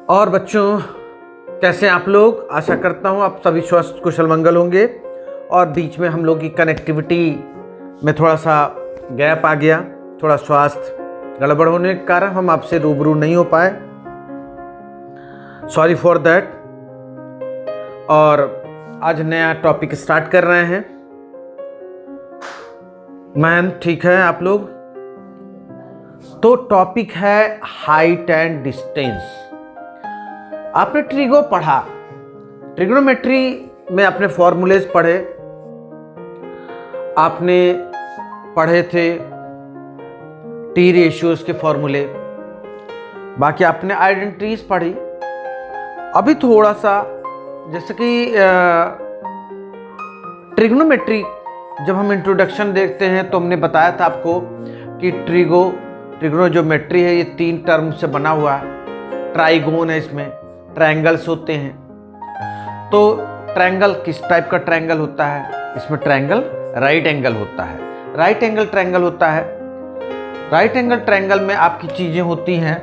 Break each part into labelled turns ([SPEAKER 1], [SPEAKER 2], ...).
[SPEAKER 1] और बच्चों, कैसे हैं आप लोग? आशा करता हूँ आप सभी स्वस्थ कुशल मंगल होंगे। और बीच में हम लोग की कनेक्टिविटी में थोड़ा सा गैप आ गया, थोड़ा स्वास्थ्य गड़बड़ होने के कारण हम आपसे रूबरू नहीं हो पाए। Sorry for that. और आज नया टॉपिक स्टार्ट कर रहे हैं। मैन ठीक है आप लोग? तो टॉपिक है हाइट एंड डिस्टेंस। आपने ट्रिगो पढ़ा, ट्रिग्नोमेट्री में आपने फॉर्मूलेज पढ़े, आपने पढ़े थे टी रेशियोज के फॉर्मूले, बाकी आपने आइडेंटिटीज पढ़ी। अभी थोड़ा सा जैसे कि ट्रिग्नोमेट्री जब हम इंट्रोडक्शन देखते हैं तो हमने बताया था आपको कि ट्रिग्नोमेट्री है, ये 3 टर्म से बना हुआ है। ट्राइगोन है, इसमें ट्रायंगल्स होते हैं। तो ट्रायंगल किस टाइप का ट्रायंगल होता है? इसमें ट्रायंगल राइट एंगल होता है, राइट एंगल ट्रायंगल होता है। राइट एंगल ट्रायंगल में आपकी चीजें होती हैं,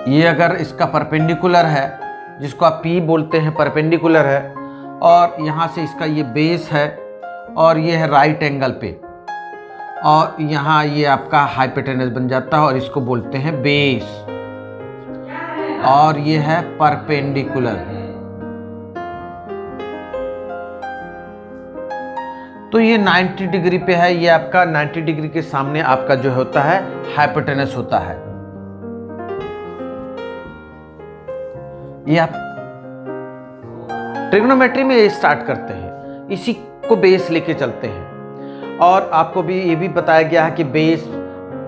[SPEAKER 1] ये अगर इसका परपेंडिकुलर है, जिसको आप P बोलते हैं, परपेंडिकुलर है, और यहाँ से इसका ये बेस है, और ये है राइट एंगल पे, और यहाँ ये आपका हाइपोटेनस बन जाता है और इसको बोलते हैं बेस, और ये है परपेंडिकुलर। तो ये 90 डिग्री पे है, ये आपका 90 डिग्री के सामने आपका जो होता है हाइपोटेनस होता है। ये आप ट्रिग्नोमेट्री में ये स्टार्ट करते हैं, इसी को बेस लेके चलते हैं। और आपको भी ये भी बताया गया है कि बेस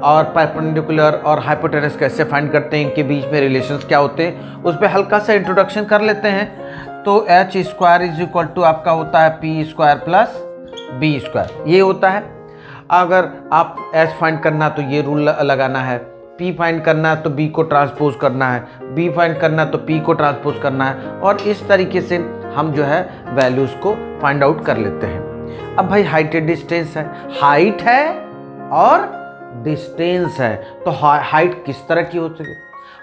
[SPEAKER 1] और परपेंडिकुलर और हाइपोटेनस कैसे फाइंड करते हैं, इनके बीच में रिलेशंस क्या होते हैं, उस पर हल्का सा इंट्रोडक्शन कर लेते हैं। तो h square is equal to आपका होता है p square plus b square, ये होता है। अगर आप h फाइंड करना तो ये रूल लगाना है, p फाइंड करना है तो b को ट्रांसपोज करना है, b फाइंड करना है तो p को ट्रांसपोज करना है, और इस तरीके से हम जो है वैल्यूज को फाइंड आउट कर लेते हैं। अब भाई हाइट एंड डिस्टेंस है, हाइट है और डिस्टेंस है। तो हाइट किस तरह की होती है?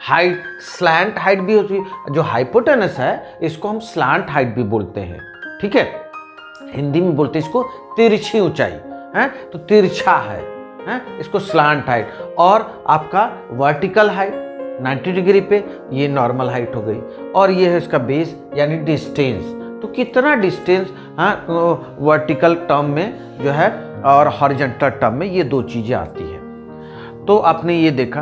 [SPEAKER 1] हाइट स्लैंट हाइट भी होती है। जो हाइपोटेनस है इसको हम स्लैंट हाइट भी बोलते हैं, ठीक है? हिंदी में बोलते हैं इसको तिरछी ऊंचाई है, तो तिरछा है इसको स्लैंट हाइट। और आपका वर्टिकल हाइट 90 डिग्री पे, ये नॉर्मल हाइट हो गई, और ये है इसका बेस यानी डिस्टेंस। तो कितना डिस्टेंस वर्टिकल टर्म में जो है और हॉरिजॉन्टल टर्म में, ये 2 चीजें आती है। तो आपने ये देखा।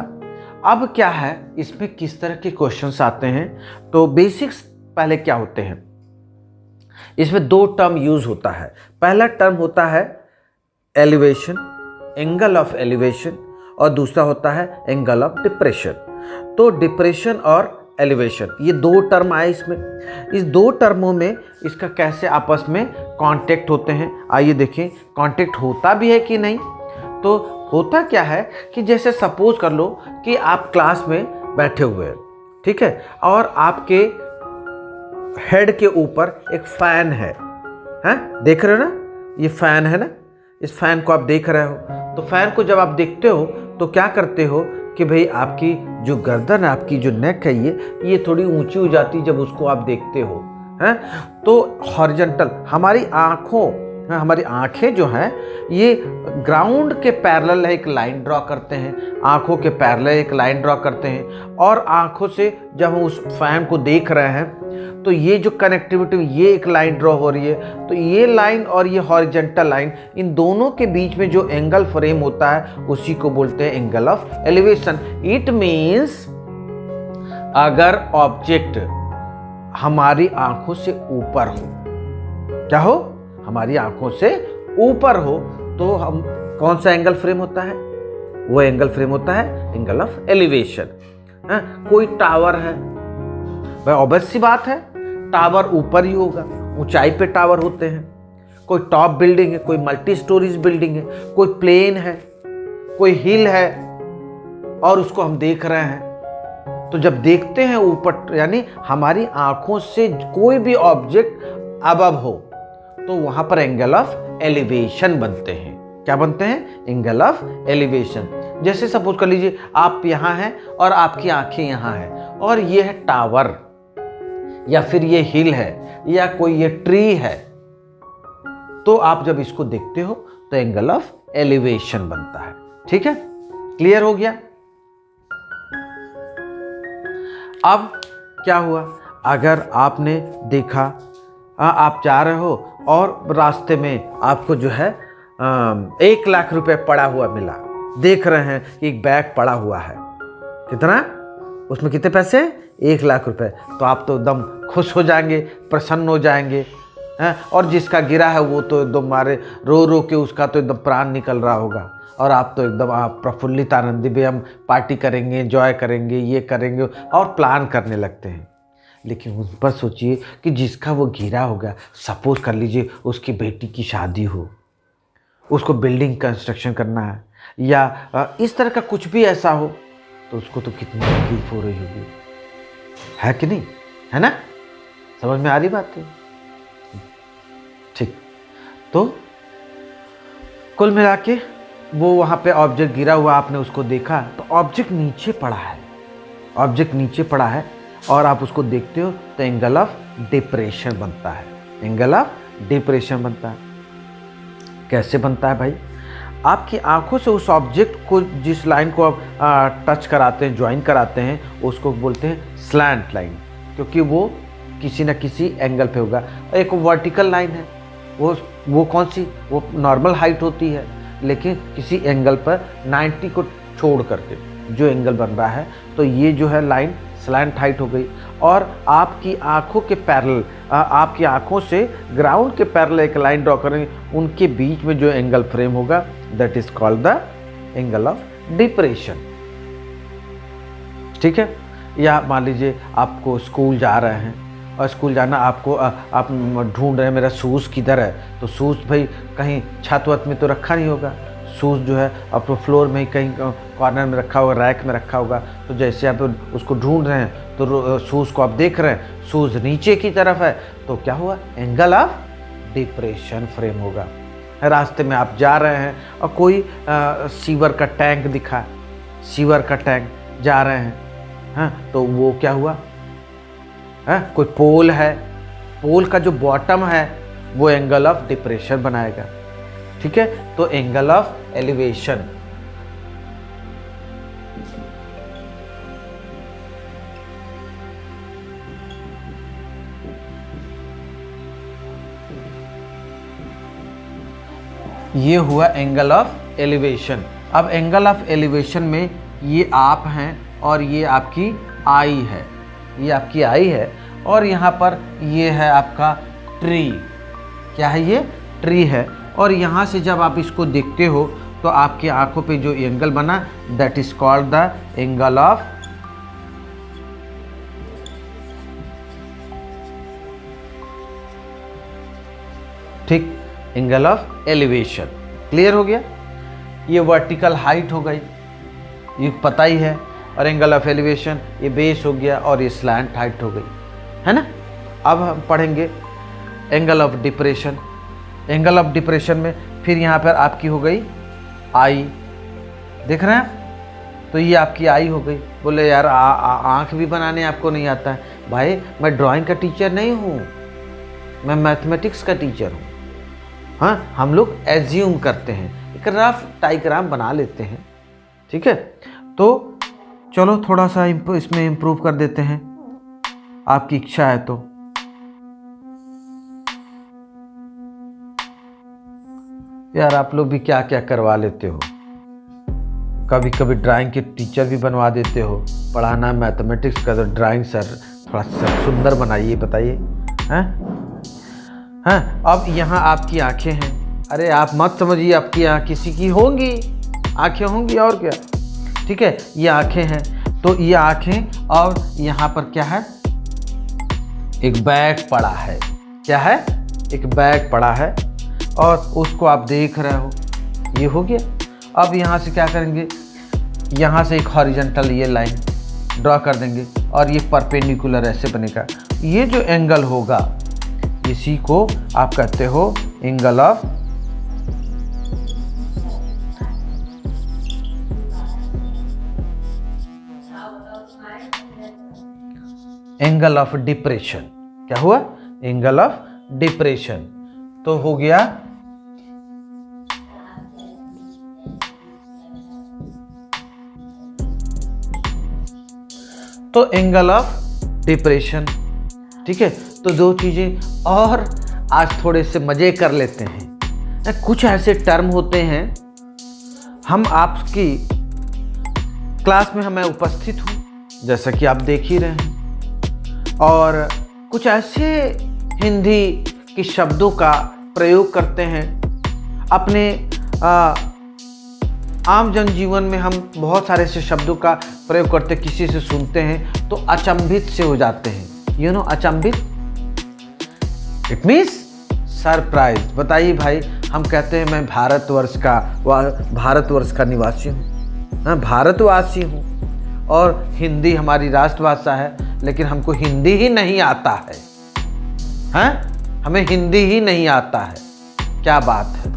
[SPEAKER 1] अब क्या है, इसमें किस तरह के क्वेश्चंस आते हैं? तो बेसिक्स पहले क्या होते हैं, इसमें 2 टर्म यूज होता है। पहला टर्म होता है एलिवेशन, एंगल ऑफ एलिवेशन, और दूसरा होता है एंगल ऑफ डिप्रेशन। तो डिप्रेशन और एलिवेशन, ये 2 टर्म आए इसमें। इस 2 टर्मों में इसका कैसे आपस में कांटेक्ट होते हैं, आइए देखें। कांटेक्ट होता भी है कि नहीं? तो होता क्या है कि जैसे सपोज कर लो कि आप क्लास में बैठे हुए हैं, ठीक है, और आपके हेड के ऊपर एक फैन है, देख रहे हो ना? ये फैन है ना, इस फैन को आप देख रहे हो। तो फैन को जब आप देखते हो तो क्या करते हो कि भाई आपकी जो गर्दन है, आपकी जो नेक है, ये थोड़ी ऊंची हो जाती है जब उसको आप देखते हो, हैं? तो हॉरिजॉन्टल हमारी आंखें जो हैं ये ग्राउंड के पैरेलल एक लाइन ड्रॉ करते हैं, आंखों के पैरेलल एक लाइन ड्रॉ करते हैं, और आंखों से जब हम उस फैन को देख रहे हैं तो ये जो कनेक्टिविटी, ये एक लाइन ड्रॉ हो रही है। तो ये लाइन और ये हॉरिजॉन्टल लाइन, इन दोनों के बीच में जो एंगल फ्रेम होता है उसी को बोलते हैं angle of elevation. It means अगर ऑब्जेक्ट हमारी आंखों से ऊपर हो, क्या हो? हमारी आंखों से ऊपर हो, तो हम कौन सा एंगल फ्रेम होता है? वो एंगल फ्रेम होता है एंगल ऑफ एलिवेशन। कोई टावर है, भाई ऑब्वियस सी बात है, टावर ऊपर ही होगा, ऊंचाई पे टावर होते हैं। कोई टॉप बिल्डिंग है, कोई मल्टी स्टोरीज बिल्डिंग है, कोई प्लेन है, कोई हिल है, और उसको हम देख रहे हैं। तो जब देखते हैं ऊपर, यानी हमारी आंखों से कोई भी ऑब्जेक्ट अबव हो, तो वहां पर एंगल ऑफ एलिवेशन बनते हैं। क्या बनते हैं? Angle of elevation. जैसे सपोज कर लीजिए आप यहाँ हैं और आपकी आंखें यहाँ हैं और ये है टावर या फिर ये हिल है या कोई ये ट्री है, तो आप जब इसको देखते हो तो एंगल ऑफ एलिवेशन बनता है। ठीक है, क्लियर हो गया। अब क्या हुआ, अगर आपने देखा आप जा रहे हो और रास्ते में आपको जो है 1 लाख रुपए पड़ा हुआ मिला, देख रहे हैं कि एक बैग पड़ा हुआ है, कितना, उसमें कितने पैसे, 1 लाख रुपए, तो आप तो एकदम खुश हो जाएंगे, प्रसन्न हो जाएंगे हैं। और जिसका गिरा है वो तो एकदम मारे रो रो के उसका तो एकदम प्राण निकल रहा होगा और आप तो एकदम आप प्रफुल्लित आनंदी भी, हम पार्टी करेंगे, एंजॉय करेंगे, ये करेंगे और प्लान करने लगते हैं। लेकिन उस पर सोचिए कि जिसका वो गिरा होगा, सपोज कर लीजिए उसकी बेटी की शादी हो, उसको बिल्डिंग कंस्ट्रक्शन करना है या इस तरह का कुछ भी ऐसा हो, तो उसको तो कितनी तकलीफ हो रही होगी, है कि नहीं, है ना। समझ में आ रही बात है। ठीक, तो कुल मिला के वो वहाँ पे ऑब्जेक्ट गिरा हुआ, आपने उसको देखा तो ऑब्जेक्ट नीचे पड़ा है, ऑब्जेक्ट नीचे पड़ा है और आप उसको देखते हो तो एंगल ऑफ डिप्रेशन बनता है, एंगल ऑफ डिप्रेशन बनता है। कैसे बनता है भाई, आपकी आंखों से उस ऑब्जेक्ट को, जिस लाइन को आप टच कराते हैं, ज्वाइन कराते हैं, उसको बोलते हैं स्लैंट लाइन, क्योंकि वो किसी न किसी एंगल पे होगा। एक वर्टिकल लाइन है, वो कौन सी, वो नॉर्मल हाइट होती है, लेकिन किसी एंगल पर 90 को छोड़ करके जो एंगल बन रहा है, तो ये जो है लाइन स्लैंट हाइट हो गई। और आपकी आंखों के पैरेलल, आपकी आंखों से ग्राउंड के पैरेलल एक लाइन ड्रॉ करेंगे, उनके बीच में जो एंगल फ्रेम होगा that is called the angle of depression. ठीक है, या मान लीजिए आपको स्कूल जा रहे हैं और स्कूल जाना आपको आप ढूंढ रहे हैं मेरा शूज़ किधर है, तो शूज़ भाई कहीं छत वत में तो रखा नहीं होगा, शूज़ जो है अपने फ्लोर में ही कहीं कॉर्नर में रखा होगा, रैक में रखा होगा। तो जैसे आप उसको ढूंढ रहे हैं तो शूज़ को आप देख रहे हैं, शूज़ नीचे की तरफ है, तो क्या हुआ, एंगल ऑफ डिप्रेशन फ्रेम होगा। रास्ते में आप जा रहे हैं और कोई सीवर का टैंक दिखा, सीवर का टैंक जा रहे हैं, हाँ, तो वो क्या हुआ, कोई पोल है, पोल का जो बॉटम है वो एंगल ऑफ डिप्रेशन बनाएगा। ठीक है, तो एंगल ऑफ एलिवेशन, ये हुआ एंगल ऑफ एलिवेशन। अब एंगल ऑफ एलिवेशन में ये आप हैं और ये आपकी आई है, ये आपकी आई है और यहाँ पर ये है आपका ट्री, क्या है, ये ट्री है। और यहाँ से जब आप इसको देखते हो तो आपकी आंखों पे जो एंगल बना that is called the angle of ठीक, एंगल ऑफ एलिवेशन। क्लियर हो गया, ये वर्टिकल हाइट हो गई, ये पता ही है, और एंगल ऑफ एलिवेशन ये बेस हो गया और ये स्लैंट हाइट हो गई, है ना। अब हम पढ़ेंगे angle of depression. Angle of depression में फिर यहाँ पर आपकी हो गई आई, देख रहे हैं, तो ये आपकी आई हो गई। बोले यार आँख भी बनाने आपको नहीं आता है। भाई मैं ड्राइंग का टीचर नहीं हूँ, मैं मैथमेटिक्स का टीचर हूँ। हाँ, हम लोग एज्यूम करते हैं, एक रफ डायग्राम बना लेते हैं। ठीक है, तो चलो थोड़ा सा इसमें इम्प्रूव कर देते हैं, आपकी इच्छा है तो। यार आप लोग भी क्या क्या करवा लेते हो, कभी कभी ड्राइंग के टीचर भी बनवा देते हो। पढ़ाना मैथमेटिक्स का, तो ड्राइंग सर थोड़ा सा सुंदर बनाइए, बताइए। हैं, हाँ, अब यहाँ आपकी आंखें हैं। अरे आप मत समझिए आपकी यहाँ किसी की होंगी, आंखें होंगी और क्या। ठीक है, ये आंखें हैं, तो ये आंखें और यहाँ पर क्या है, एक बैग पड़ा है। क्या है, एक बैग पड़ा है और उसको आप देख रहे हो, ये हो गया। अब यहाँ से क्या करेंगे, यहाँ से एक हॉरिजॉन्टल ये लाइन ड्रॉ कर देंगे और ये परपेंडिकुलर ऐसे बनेगा। ये जो एंगल होगा इसी को आप कहते हो angle of angle of depression. क्या हुआ? Angle of depression. तो हो गया तो एंगल ऑफ डिप्रेशन। ठीक है, तो दो चीजें और आज थोड़े से मजे कर लेते हैं। कुछ ऐसे टर्म होते हैं, हम आपकी क्लास में मैं उपस्थित हूँ जैसा कि आप देख ही रहे हैं, और कुछ ऐसे हिंदी के शब्दों का प्रयोग करते हैं अपने आम जनजीवन में। हम बहुत सारे ऐसे शब्दों का प्रयोग करते, किसी से सुनते हैं तो अचंभित से हो जाते हैं। यू नो अचंभित, इट मीन्स सरप्राइज। बताइए भाई, हम कहते हैं मैं भारतवर्ष का निवासी हूँ, मैं भारतवासी हूँ, और हिंदी हमारी राष्ट्रभाषा है, लेकिन हमको हिंदी ही नहीं आता है। हैं? हमें हिंदी ही नहीं आता है। क्या बात है?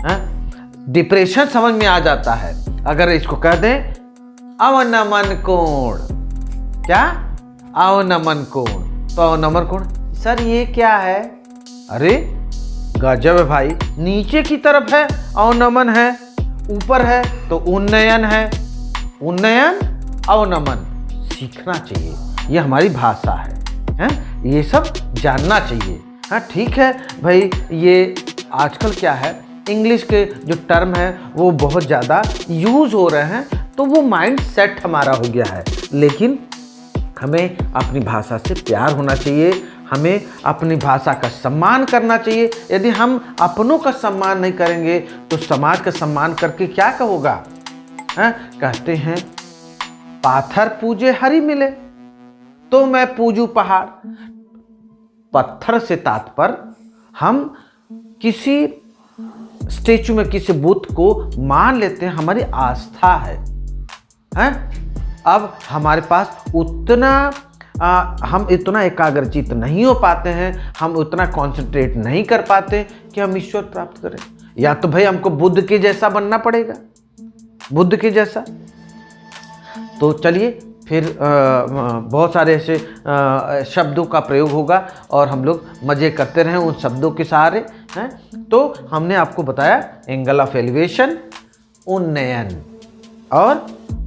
[SPEAKER 1] हैं? डिप्रेशन समझ में आ जाता है अगर इसको कह दें अवनमन कोण। क्या? अवनमन कोण। तो अवनमन कोण सर ये क्या है? अरे गजब है भाई, नीचे की तरफ है अवनमन है, ऊपर है तो उन्नयन है। उन्नयन अवनमन सीखना चाहिए, ये हमारी भाषा है, ये सब जानना चाहिए। हाँ ठीक है भाई, ये आजकल क्या है, इंग्लिश के जो टर्म है वो बहुत ज़्यादा यूज़ हो रहे हैं, तो वो माइंड सेट हमारा हो गया है। लेकिन हमें अपनी भाषा से प्यार होना चाहिए, हमें अपनी भाषा का सम्मान करना चाहिए। यदि हम अपनों का सम्मान नहीं करेंगे तो समाज का सम्मान करके क्या होगा? कहते हैं पाथर पूजे हरि मिले, तो मैं पूजू पहाड़। पत्थर से तात्पर्य हम किसी स्टेचू में किसी बुत को मान लेते हैं, हमारी आस्था है। अब हमारे पास उतना हम इतना एकाग्रचित नहीं हो पाते हैं, हम उतना कंसंट्रेट नहीं कर पाते कि हम ईश्वर प्राप्त करें। या तो भाई हमको बुद्ध के जैसा बनना पड़ेगा, बुद्ध के जैसा। तो चलिए फिर बहुत सारे ऐसे शब्दों का प्रयोग होगा और हम लोग मज़े करते रहें उन शब्दों के सहारे। हैं तो हमने आपको बताया एंगल ऑफ एलिवेशन, उन्नयन, और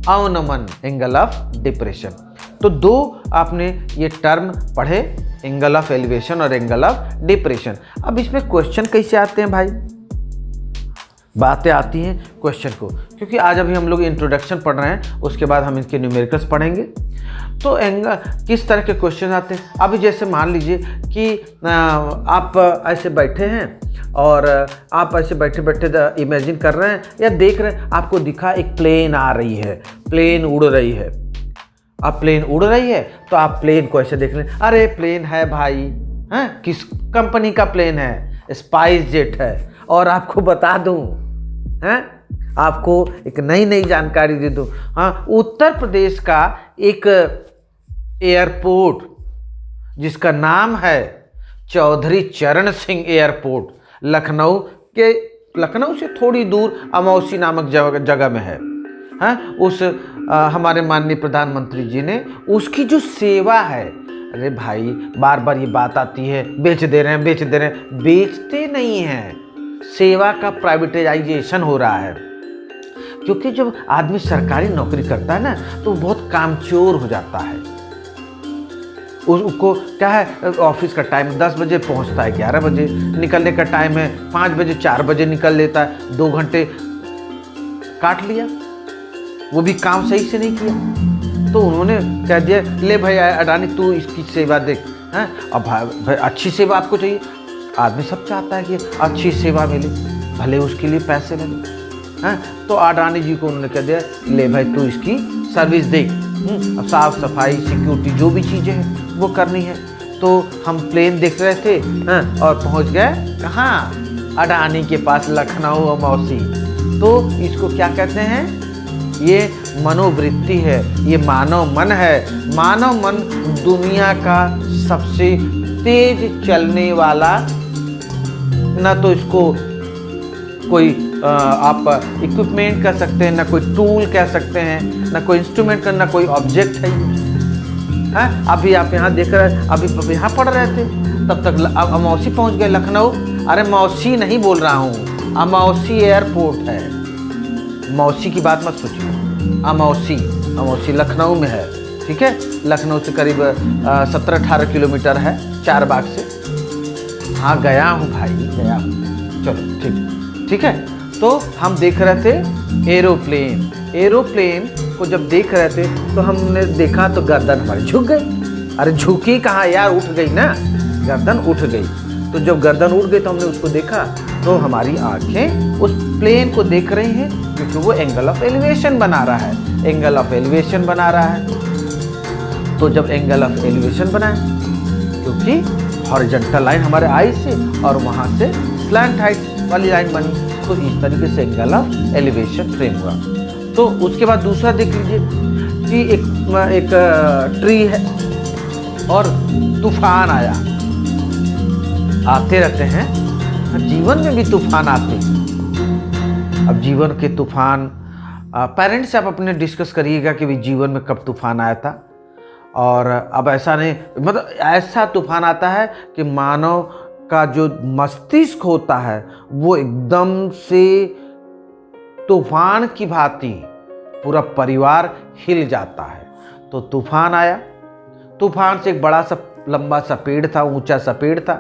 [SPEAKER 1] अवनमन एंगल ऑफ डिप्रेशन। तो दो आपने ये टर्म पढ़े, एंगल ऑफ एलिवेशन और एंगल ऑफ डिप्रेशन। अब इसमें क्वेश्चन कैसे आते हैं भाई? बातें आती हैं क्वेश्चन को, क्योंकि आज अभी हम लोग इंट्रोडक्शन पढ़ रहे हैं, उसके बाद हम इनके न्यूमेरिकल्स पढ़ेंगे। तो एंगल किस तरह के क्वेश्चन आते हैं? अभी जैसे मान लीजिए कि आप ऐसे बैठे हैं और आप ऐसे बैठे बैठे इमेजिन कर रहे हैं या देख रहे हैं, आपको दिखा एक प्लेन आ रही है, प्लेन उड़ रही है। अब प्लेन उड़ रही है तो आप प्लेन को ऐसे देख लें, अरे प्लेन है भाई, हैं किस कंपनी का प्लेन है? स्पाइस जेट है। और आपको बता दूं, हैं आपको एक नई जानकारी दे दूं, हाँ उत्तर प्रदेश का एक एयरपोर्ट जिसका नाम है चौधरी चरण सिंह एयरपोर्ट, लखनऊ से थोड़ी दूर अमौसी नामक जगह में है। हाँ उस हमारे माननीय प्रधानमंत्री जी ने उसकी जो सेवा है, अरे भाई बार बार ये बात आती है बेच दे रहे हैं, बेचते नहीं हैं, सेवा का प्राइवेटाइजेशन हो रहा है। क्योंकि जब आदमी सरकारी नौकरी करता है ना तो बहुत कामचोर हो जाता है। उसको क्या है, ऑफिस का टाइम 10 बजे पहुंचता है, 11 बजे निकलने का टाइम है, 5 बजे 4 बजे निकल लेता है, 2 घंटे काट लिया, वो भी काम सही से नहीं किया। तो उन्होंने कह दिया ले भाई अडानी तू इसकी सेवा देख। हैं अब भाई अच्छी सेवा आपको चाहिए, आदमी सब चाहता है कि अच्छी सेवा मिले, भले उसके लिए पैसे लगे। हैं तो अडानी जी को उन्होंने कह दिया ले भाई तू इसकी सर्विस देख, अब साफ सफाई सिक्योरिटी जो भी चीज़ें हैं वो करनी है। तो हम प्लेन देख रहे थे और पहुंच गए कहाँ? अडानी के पास, लखनऊ अमौसी। तो इसको क्या कहते हैं? ये मनोवृत्ति है, ये मानव मन है। मानव मन दुनिया का सबसे तेज चलने वाला, ना तो इसको कोई आप इक्विपमेंट कह सकते हैं, ना कोई टूल कह सकते हैं, ना कोई इंस्ट्रूमेंट का, ना कोई ऑब्जेक्ट है। हैं। अभी आप यहाँ देख रहे हैं, अभी यहाँ पढ़ रहे थे, तब तक अब अमौसी पहुँच गए लखनऊ। अरे मौसी नहीं बोल रहा हूँ, अमौसी एयरपोर्ट है, मौसी की बात मत सोचिए। अमौसी लखनऊ में है, ठीक है। लखनऊ से करीब 17-18 किलोमीटर है, 4 बाग से। हाँ गया हूँ भाई, गया हूँ। चलो ठीक है। तो हम देख रहे थे एरोप्लेन को जब देख रहे थे तो हमने देखा तो गर्दन हमारी झुक गई। अरे झुकी कहाँ यार, उठ गई ना, गर्दन उठ गई। तो जब गर्दन उठ गई तो हमने उसको देखा तो हमारी आंखें उस प्लेन को देख रही हैं, क्योंकि वो एंगल ऑफ एलिवेशन बना रहा है, एंगल ऑफ एलिवेशन बना रहा है। तो जब एंगल ऑफ एलिवेशन बनाए, क्योंकि हॉरिजॉन्टल लाइन हमारे आई से और वहाँ से स्लैंट हाइट वाली लाइन बनी, तो इस तरीके से एंगल ऑफ एलिवेशन फ्रेम हुआ। तो उसके बाद दूसरा देख लीजिए कि एक ट्री है और तूफान आया। आते रहते हैं, जीवन में भी तूफान आते हैं। अब जीवन के तूफान पेरेंट्स से आप अपने डिस्कस करिएगा कि भी जीवन में कब तूफान आया था। और अब ऐसा नहीं, मतलब ऐसा तूफान आता है कि मानव का जो मस्तिष्क होता है वो एकदम से तूफान की भांति पूरा परिवार हिल जाता है। तो तूफान आया, तूफान से एक बड़ा सा लंबा सा पेड़ था, ऊंचा सा पेड़ था,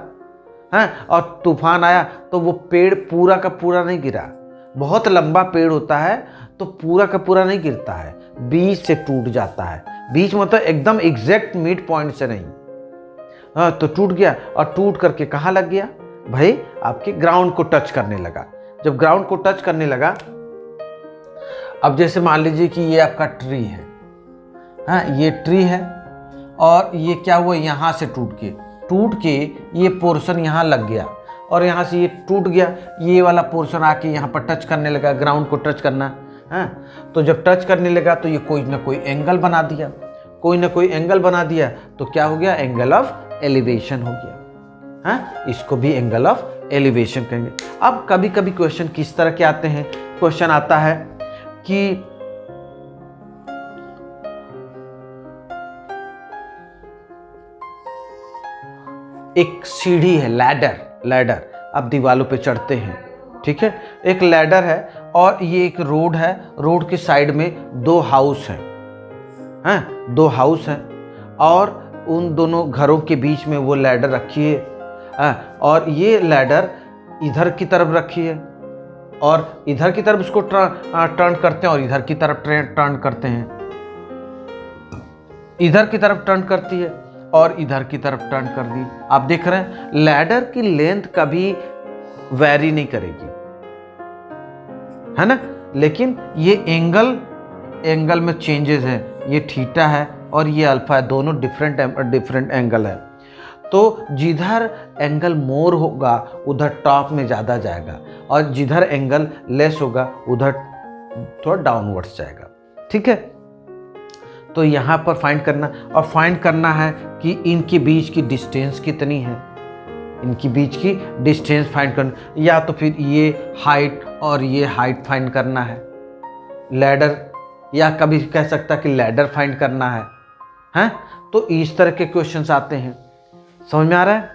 [SPEAKER 1] हैं, और तूफान आया तो वो पेड़ पूरा का पूरा नहीं गिरा। बहुत लंबा पेड़ होता है तो पूरा का पूरा नहीं गिरता है, बीच से टूट जाता है। बीच मतलब एकदम एग्जैक्ट मिड पॉइंट से नहीं। हाँ, तो टूट गया और टूट करके कहाँ लग गया भाई, आपके ग्राउंड को टच करने लगा। जब ग्राउंड को टच करने लगा, अब जैसे मान लीजिए कि ये आपका ट्री है, हाँ ये ट्री है, और ये क्या हुआ, यहाँ से टूट के ये पोर्शन यहाँ लग गया, और यहाँ से ये टूट गया, ये वाला पोर्शन आके यहाँ पर टच करने लगा, ग्राउंड को टच करना है। तो जब टच करने लगा तो ये कोई ना कोई एंगल बना दिया, कोई ना कोई एंगल बना दिया, तो क्या हो गया, एंगल ऑफ एलिवेशन हो गया। हाँ, इसको भी एंगल ऑफ एलिवेशन कहेंगे। अब कभी कभी क्वेश्चन किस तरह के आते हैं, क्वेश्चन आता है कि एक सीढ़ी है, लैडर, अब दीवालों पे चढ़ते हैं, ठीक है। एक लैडर है और ये एक रोड है, रोड के साइड में 2 हाउस हैं, हैं 2 हाउस हैं, और उन दोनों घरों के बीच में वो लैडर रखी है, और ये लैडर इधर की तरफ रखी है, और इधर की तरफ उसको टर्न करते हैं, और इधर की तरफ टर्न करते हैं, इधर की तरफ टर्न करती है और इधर की तरफ टर्न कर दी। आप देख रहे हैं लैडर की लेंथ कभी वैरी नहीं करेगी, है ना, लेकिन ये एंगल में चेंजेस है, ये थीटा है और ये अल्फा है, दोनों डिफरेंट एंगल है। तो जिधर एंगल मोर होगा उधर टॉप में ज़्यादा जाएगा, और जिधर एंगल लेस होगा उधर थोड़ा डाउनवर्ड्स जाएगा, ठीक है। तो यहाँ पर फाइंड करना, और फाइंड करना है कि इनके बीच की डिस्टेंस कितनी है, इनकी बीच की डिस्टेंस फाइंड करना, या तो फिर ये हाइट और ये हाइट फाइंड करना है, लैडर, या कभी कह सकता कि लैडर फाइंड करना है, हैं। तो इस तरह के क्वेश्चंस आते हैं, समझ में आ रहा है।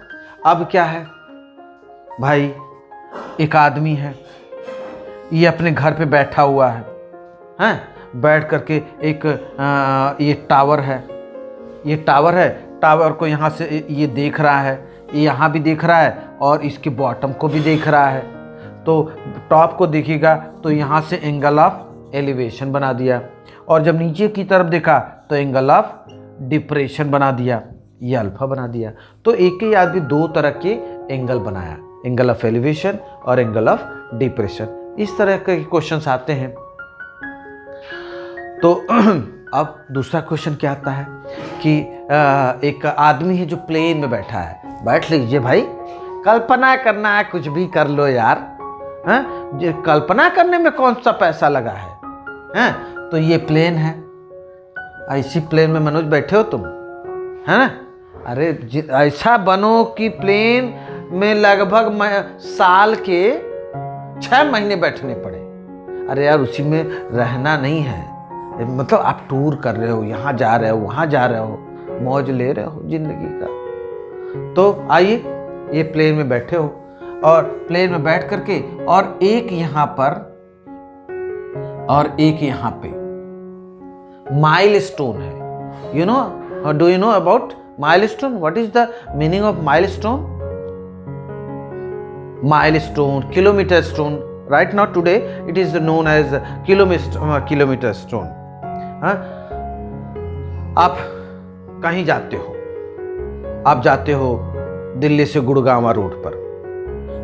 [SPEAKER 1] अब क्या है भाई, एक आदमी है, ये अपने घर पे बैठा हुआ है, हैं, बैठ करके एक ये टावर है, टावर को यहाँ से ये देख रहा है, यहाँ भी देख रहा है और इसके बॉटम को भी देख रहा है। तो टॉप को देखिएगा तो यहाँ से एंगल ऑफ एलिवेशन बना दिया, और जब नीचे की तरफ देखा तो एंगल ऑफ डिप्रेशन बना दिया, ये अल्फा बना दिया। तो एक ही आदमी 2 तरह के एंगल बनाया, एंगल ऑफ एलिवेशन और एंगल ऑफ डिप्रेशन। इस तरह के क्वेश्चंस आते हैं। तो अब दूसरा क्वेश्चन क्या आता है कि एक आदमी है जो प्लेन में बैठा है, बैठ लीजिए भाई, कल्पना करना है, कुछ भी कर लो यार, हैं, कल्पना करने में कौन सा पैसा लगा है। तो ये प्लेन है, ऐसी प्लेन में मनोज बैठे हो तुम, है ना। अरे ऐसा बनो कि प्लेन में लगभग साल के 6 महीने बैठने पड़े। अरे यार उसी में रहना नहीं है, मतलब आप टूर कर रहे हो, यहाँ जा रहे हो, वहाँ जा रहे हो, मौज ले रहे हो जिंदगी का। तो आइए, ये प्लेन में बैठे हो और प्लेन में बैठ करके और एक यहाँ पर और एक यहाँ पे माइलस्टोन है। You know, do you know about milestone? What is the meaning of milestone? Milestone, kilometer stone. Right now today it is known as kilometer stone. हाँ, आप कहीं जाते हो, आप जाते हो दिल्ली से गुड़गांव रोड पर,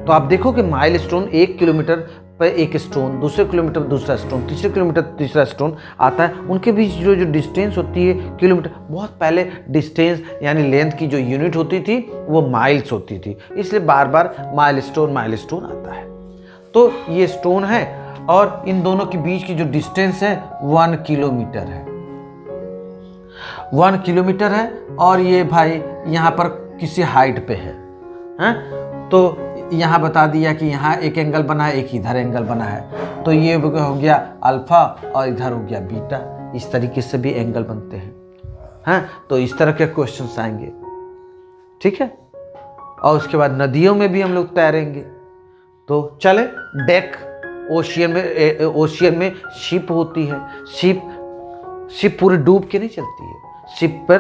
[SPEAKER 1] तो आप देखो कि माइलस्टोन 1 किलोमीटर पर एक स्टोन, दूसरे किलोमीटर दूसरा स्टोन, तीसरे किलोमीटर तीसरा स्टोन आता है। उनके बीच जो डिस्टेंस होती है किलोमीटर, बहुत पहले डिस्टेंस यानी लेंथ की जो यूनिट होती थी वो माइल्स होती थी, इसलिए बार बार माइलस्टोन आता है। तो ये स्टोन है और इन दोनों के बीच की जो डिस्टेंस है 1 किलोमीटर है, 1 किलोमीटर है। और ये भाई यहाँ पर किसी हाइट पे है, तो यहाँ बता दिया कि यहाँ एक एंगल बना है, एक इधर एंगल बना है, तो ये हो गया अल्फा और इधर हो गया बीटा। इस तरीके से भी एंगल बनते हैं। तो इस तरह के क्वेश्चंस आएंगे, ठीक है। और उसके बाद नदियों में भी हम लोग तैरेंगे। तो चले, डेक, ओशियन में शिप होती है। शिप पूरी डूब के नहीं चलती है, शिप पर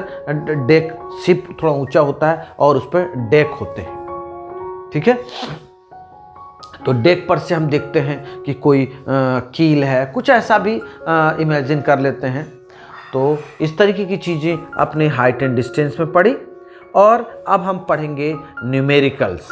[SPEAKER 1] डेक, शिप थोड़ा ऊंचा होता है और उस पर डेक होते हैं, ठीक है। तो डेक पर से हम देखते हैं कि कोई कील है, कुछ ऐसा भी इमेजिन कर लेते हैं। तो इस तरीके की चीज़ें अपने हाइट एंड डिस्टेंस में पढ़ी। और अब हम पढ़ेंगे न्यूमेरिकल्स।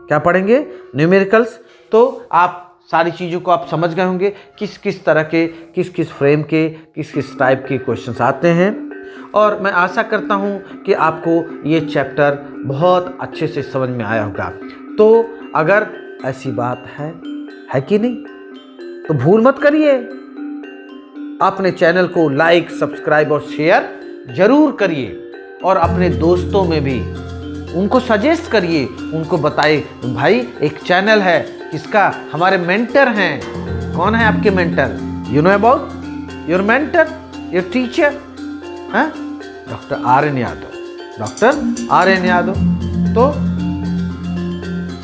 [SPEAKER 1] क्या पढ़ेंगे? न्यूमेरिकल्स। तो आप सारी चीज़ों को आप समझ गए होंगे, किस किस तरह के, किस किस फ्रेम के, किस किस टाइप के क्वेश्चंस आते हैं। और मैं आशा करता हूँ कि आपको ये चैप्टर बहुत अच्छे से समझ में आया होगा। तो अगर ऐसी बात है कि नहीं, तो भूल मत करिए, अपने चैनल को लाइक, सब्सक्राइब और शेयर जरूर करिए। और अपने दोस्तों में भी उनको सजेस्ट करिए, उनको बताइए भाई एक चैनल है किसका, हमारे मेंटर हैं। कौन है आपके mentor? You know about your mentor, your teacher, doctor Aryan Yadav. तो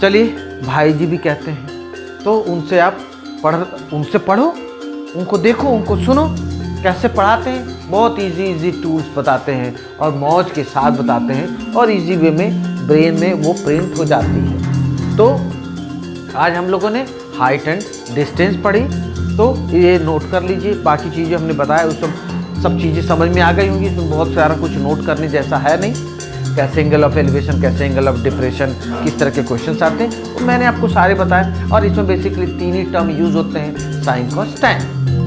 [SPEAKER 1] चलिए, भाई जी भी कहते हैं, तो उनसे आप उनसे पढ़ो, उनको देखो, उनको सुनो कैसे पढ़ाते हैं। बहुत इजी टूल्स बताते हैं और मौज के साथ बताते हैं और इजी वे में ब्रेन में वो प्रिंट हो जाती है। तो आज हम लोगों ने हाइट एंड डिस्टेंस पढ़ी, तो ये नोट कर लीजिए। बाकी चीज़ें हमने बताया उस सब चीज़ें समझ में आ गई होंगी, इसमें बहुत सारा कुछ नोट करने जैसा है नहीं। कैसे एंगल ऑफ एलिवेशन, कैसे एंगल ऑफ डिप्रेशन, किस तरह के क्वेश्चन्स आते हैं, तो मैंने आपको सारे बताए। और इसमें बेसिकली 3 ही टर्म यूज होते हैं, sine cos tan,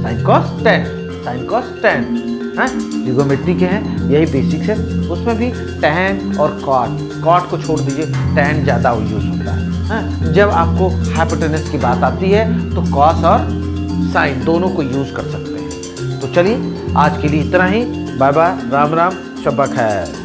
[SPEAKER 1] sine cos tan, sine cos tan. Trigonometry के हैं, यही बेसिक्स है। उसमें भी टैन और कॉट को छोड़ दीजिए, टैन ज़्यादा यूज होता है। जब आपको हाइपोटेनस की बात आती है तो कॉस और साइन दोनों को यूज कर सकते हैं। तो चलिए, आज के लिए इतना ही। बाय बाय, राम राम, शब्बा खैर।